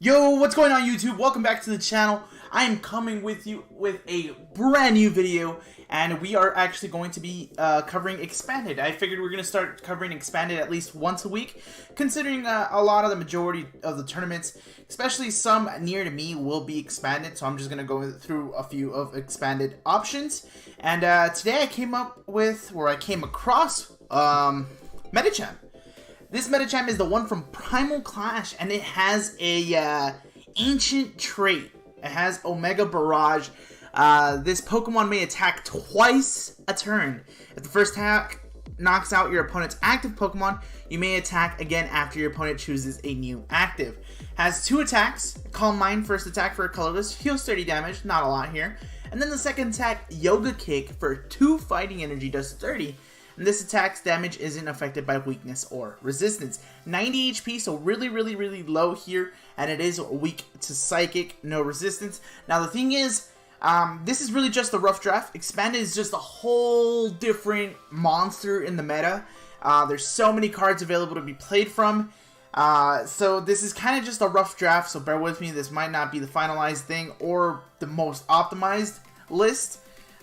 Yo, what's going on YouTube? Welcome back to the channel. I am coming with you with a brand new video, and we are actually going to be covering Expanded. I figured we're going to start covering Expanded at least once a week, considering a lot of the majority of the tournaments, especially some near to me, will be Expanded, so I'm just going to go through a few of Expanded options. And today I came across Medicham. This Medicham is the one from Primal Clash, and it has a ancient trait. It has Omega Barrage. This Pokemon may attack twice a turn. If the first attack knocks out your opponent's active Pokemon, you may attack again after your opponent chooses a new active. Has 2 attacks. Calm Mind, first attack for a colorless, heals 30 damage, not a lot here. And then the second attack, Yoga Kick, for 2 fighting energy, does 30. And this attack's damage isn't affected by weakness or resistance. 90 HP, so really low here, and it is weak to Psychic, no resistance. Now the thing is, this is really just a rough draft. Expanded is just a whole different monster in the meta. There's so many cards available to be played from. So this is kind of just a rough draft, so bear with me. This might not be the finalized thing or the most optimized list.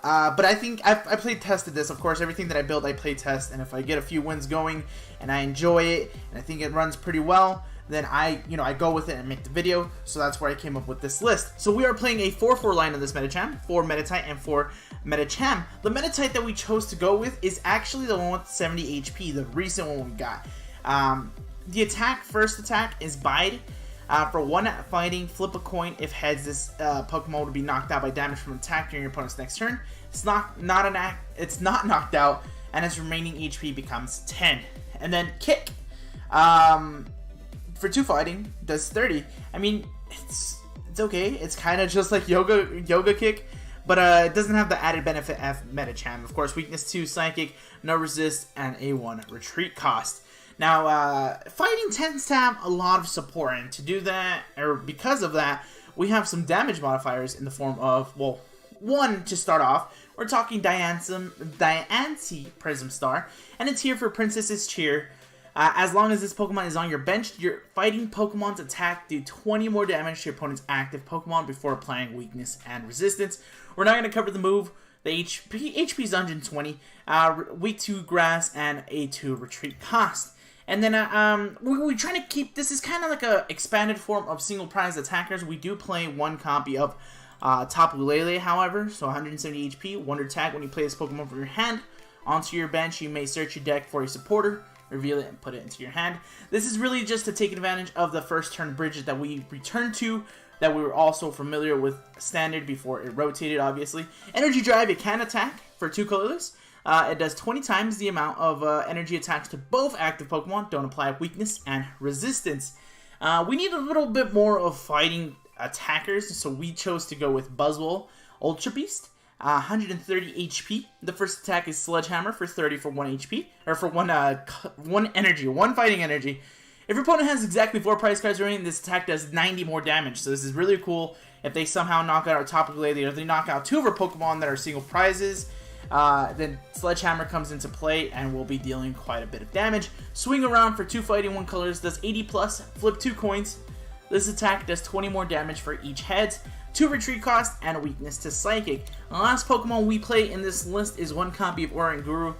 But I think I play tested this. Of course, everything that I build, I play test, and if I get a few wins going and I enjoy it and I think it runs pretty well, then I go with it and make the video. So that's where I came up with this list. So we are playing a 4-4 line of this Medicham, 4 Meditite and 4 Medicham. The Meditite that we chose to go with is actually the one with 70 HP, the recent one we got. The first attack is Bide. For 1 fighting, flip a coin. If heads, this Pokemon would be knocked out by damage from an attack during your opponent's next turn. It's not knocked out, and its remaining HP becomes 10. And then Kick, for 2 fighting, does 30. I mean, it's okay. It's kind of just like Yoga Kick, but it doesn't have the added benefit of Medicham. Of course, weakness 2, Psychic, no resist, and a 1 retreat cost. Now, fighting tends to have a lot of support, and to do that, or because of that, we have some damage modifiers in the form of, well, 1 to start off. We're talking Diancie Prism Star, and it's here for Princess's Cheer. As long as this Pokemon is on your bench, your fighting Pokemon's attack do 20 more damage to your opponent's active Pokemon before applying weakness and resistance. We're not going to cover the move. The HP is 120, weak 2 Grass, and a 2 retreat cost. And then we're trying to keep, this is kind of like a expanded form of single prize attackers. We do play 1 copy of Tapu Lele, however, so 170 HP, Wonder Tag. When you play this Pokemon from your hand onto your bench, you may search your deck for a supporter, reveal it, and put it into your hand. This is really just to take advantage of the first turn bridges that we returned to, that we were also familiar with Standard before it rotated, obviously. Energy Drive, it can attack for 2 colorless. It does 20 times the amount of energy attached to both active Pokemon. Don't apply weakness and resistance. We need a little bit more of fighting attackers, so we chose to go with Buzzwole Ultra Beast. 130 HP. The first attack is Sledgehammer for 30 for 1 HP, or for 1 energy, 1 fighting energy. If your opponent has exactly 4 prize cards remaining, this attack does 90 more damage. So this is really cool. If they somehow knock out our Tapu Lele, or they knock out 2 of our Pokemon that are single prizes, then Sledgehammer comes into play and will be dealing quite a bit of damage. Swing Around for 2 fighting, 1 colors, does 80 plus, flip 2 coins. This attack does 20 more damage for each head, 2 retreat cost, and a weakness to Psychic. The last Pokemon we play in this list is 1 copy of Oranguru,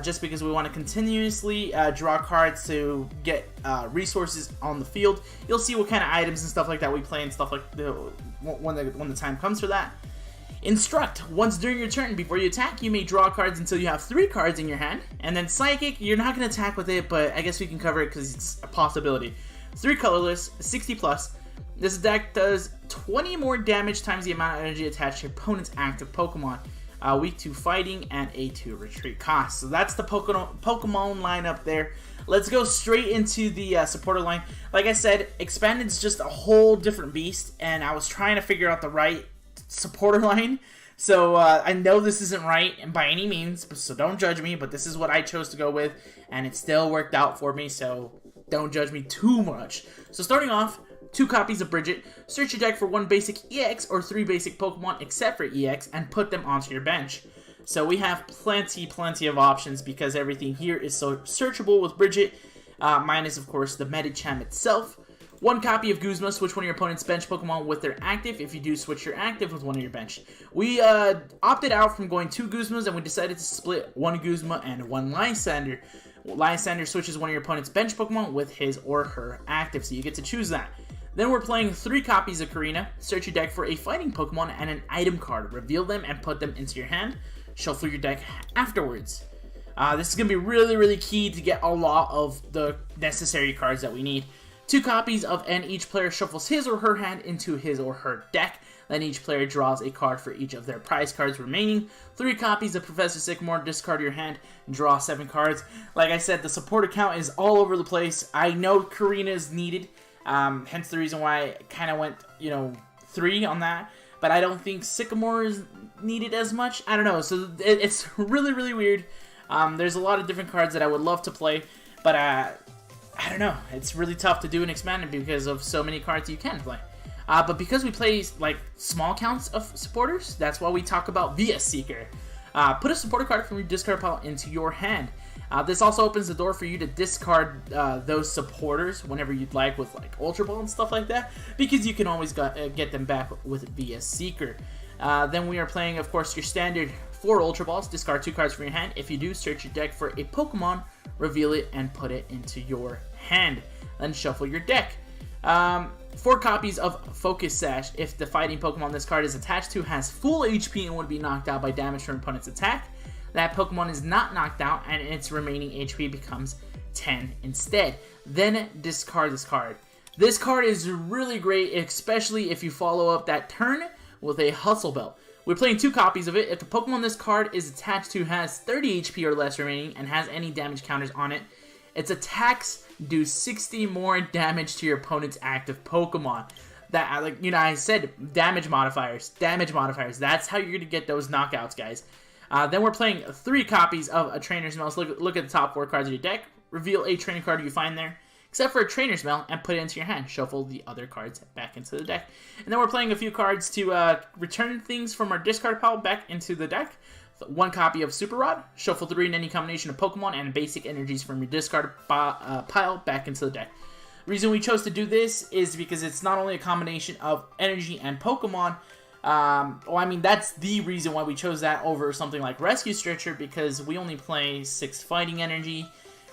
just because we want to continuously draw cards to get resources on the field. You'll see what kind of items and stuff like that we play and stuff like when the time comes for that. Instruct. Once during your turn, before you attack, you may draw cards until you have 3 cards in your hand. And then Psychic, you're not going to attack with it, but I guess we can cover it because it's a possibility. 3 colorless, 60 plus. This deck does 20 more damage times the amount of energy attached to your opponent's active Pokemon. Weak 2 fighting, and a 2 retreat cost. So that's the Pokemon lineup there. Let's go straight into the supporter line. Like I said, Expanded's just a whole different beast, and I was trying to figure out the right supporter line. So I know this isn't right and by any means, so don't judge me, but this is what I chose to go with, and it still worked out for me, so don't judge me too much. So starting off, 2 copies of Bridget. Search your deck for 1 basic EX or 3 basic Pokemon except for EX and put them onto your bench. So we have plenty of options because everything here is so searchable with Bridget, minus of course the Medicham itself. 1 copy of Guzma, switch one of your opponent's bench Pokemon with their active. If you do, switch your active with one of your bench. We opted out from going 2 Guzmas, and we decided to split 1 Guzma and 1 Lysander. Lysander switches one of your opponent's bench Pokemon with his or her active, so you get to choose that. Then we're playing 3 copies of Karina. Search your deck for a fighting Pokemon and an item card. Reveal them and put them into your hand. Shuffle your deck afterwards. This is going to be really, really key to get a lot of the necessary cards that we need. 2 copies of and each player shuffles his or her hand into his or her deck. Then each player draws a card for each of their prize cards remaining. 3 copies of Professor Sycamore, discard your hand, and draw 7 cards. Like I said, the support account is all over the place. I know Karina is needed, hence the reason why I kind of went, 3 on that. But I don't think Sycamore is needed as much. I don't know, so it's really, really weird. There's a lot of different cards that I would love to play, but I don't know. It's really tough to do an expanded because of so many cards you can play. But because we play like small counts of supporters, that's why we talk about VS Seeker. Put a supporter card from your discard pile into your hand. This also opens the door for you to discard those supporters whenever you'd like with like Ultra Ball and stuff like that, because you can always get them back with VS Seeker. Then we are playing, of course, your standard 4 Ultra Balls. Discard 2 cards from your hand. If you do, search your deck for a Pokemon, reveal it, and put it into your hand. Then shuffle your deck. 4 copies of Focus Sash. If the fighting Pokemon this card is attached to has full HP and would be knocked out by damage from opponent's attack, that Pokemon is not knocked out and its remaining HP becomes 10 instead. Then discard this card. This card is really great, especially if you follow up that turn with a Hustle Belt. We're playing 2 copies of it. If the Pokemon this card is attached to has 30 HP or less remaining and has any damage counters on it, its attacks do 60 more damage to your opponent's active Pokemon. That, I said damage modifiers. That's how you're going to get those knockouts, guys. Then we're playing 3 copies of a Trainer's Mail. So look at the top 4 cards of your deck. Reveal a training card you find there, except for a Trainer's Mail, and put it into your hand. Shuffle the other cards back into the deck. And then we're playing a few cards to return things from our discard pile back into the deck. 1 copy of Super Rod. Shuffle 3 in any combination of Pokemon and basic energies from your discard pile back into the deck. The reason we chose to do this is because it's not only a combination of energy and Pokemon. That's the reason why we chose that over something like Rescue Stretcher, because we only play 6 fighting energy.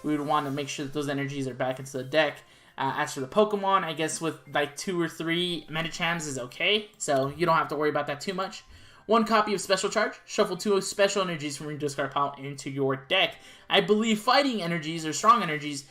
We would want to make sure that those energies are back into the deck. As for the Pokemon, I guess with like 2 or 3 Medichams is okay, so you don't have to worry about that too much. 1 copy of Special Charge. Shuffle 2 special energies from your discard pile into your deck. I believe fighting energies or strong energies,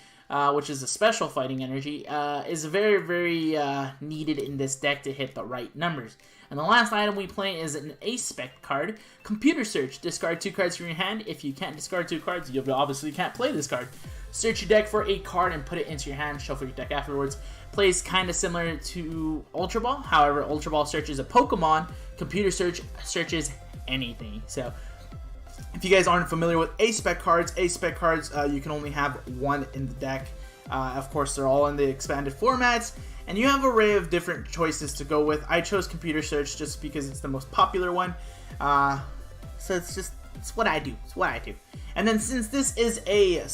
which is a special fighting energy, is very, very needed in this deck to hit the right numbers. And the last item we play is an Aspect card. Computer Search. Discard 2 cards from your hand. If you can't discard 2 cards, you obviously can't play this card. Search your deck for a card and put it into your hand. Shuffle your deck afterwards. Plays kind of similar to Ultra Ball. However, Ultra Ball searches a Pokemon. Computer Search searches anything. So, if you guys aren't familiar with Aspect cards, you can only have 1 in the deck. Of course, they're all in the expanded formats, and you have an array of different choices to go with. I chose Computer Search just because it's the most popular one. So it's what I do. And then since this is a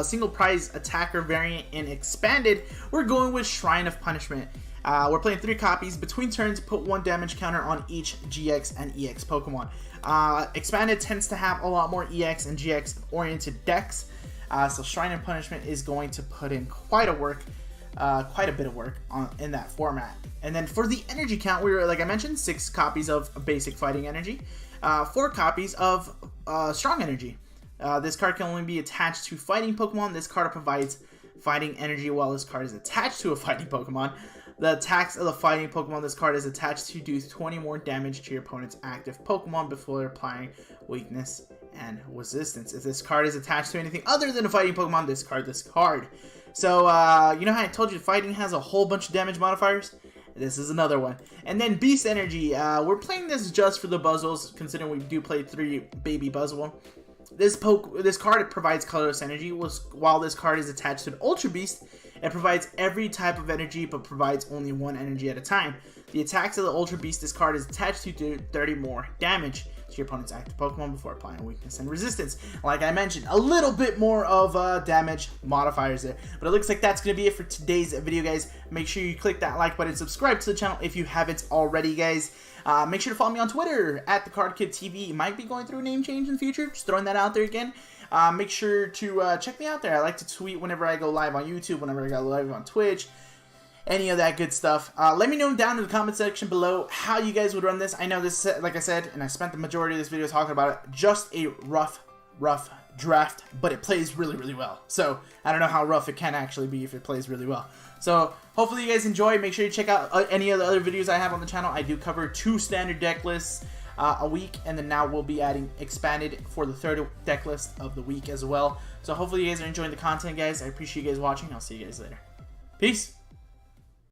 single prize attacker variant in expanded, we're going with Shrine of Punishment. We're playing 3 copies. Between turns, put 1 damage counter on each GX and EX Pokemon. Expanded tends to have a lot more EX and GX oriented decks, so Shrine of Punishment is going to put in quite a bit of work in that format. And then for the energy count, we were, like I mentioned, 6 copies of basic fighting energy, 4 copies of strong energy. This card can only be attached to fighting Pokemon. This card provides fighting energy while this card is attached to a fighting Pokemon. The attacks of the fighting Pokemon this card is attached to do 20 more damage to your opponent's active Pokemon before applying weakness and resistance. If this card is attached to anything other than a fighting Pokemon, discard this card. So, you know how I told you fighting has a whole bunch of damage modifiers? This is another one. And then Beast Energy. We're playing this just for the Buzzwoles, considering we do play 3 Baby Buzzwole. This card provides colorless energy, while this card is attached to an Ultra Beast. It provides every type of energy, but provides only 1 energy at a time. The attacks of the Ultra Beast this card is attached to do 30 more damage. to your opponent's active Pokemon before applying weakness and resistance. Like I mentioned, a little bit more of damage modifiers there. But it looks like that's going to be it for today's video, guys. Make sure you click that like button, subscribe to the channel if you haven't already, guys. Make sure to follow me on Twitter at TheCardKidTV. Might be going through a name change in the future. Just throwing that out there again. Make sure to check me out there. I like to tweet whenever I go live on YouTube, whenever I go live on Twitch, any of that good stuff. Let me know down in the comment section below how you guys would run this. I know this, like I said, and I spent the majority of this video talking about it, just a rough draft, but it plays really, really well. So I don't know how rough it can actually be if it plays really well. So hopefully you guys enjoy. Make sure you check out any of the other videos I have on the channel. I do cover 2 standard deck lists a week, and then now we'll be adding expanded for the 3rd deck list of the week as well. So hopefully you guys are enjoying the content, guys. I appreciate you guys watching. I'll see you guys later. Peace.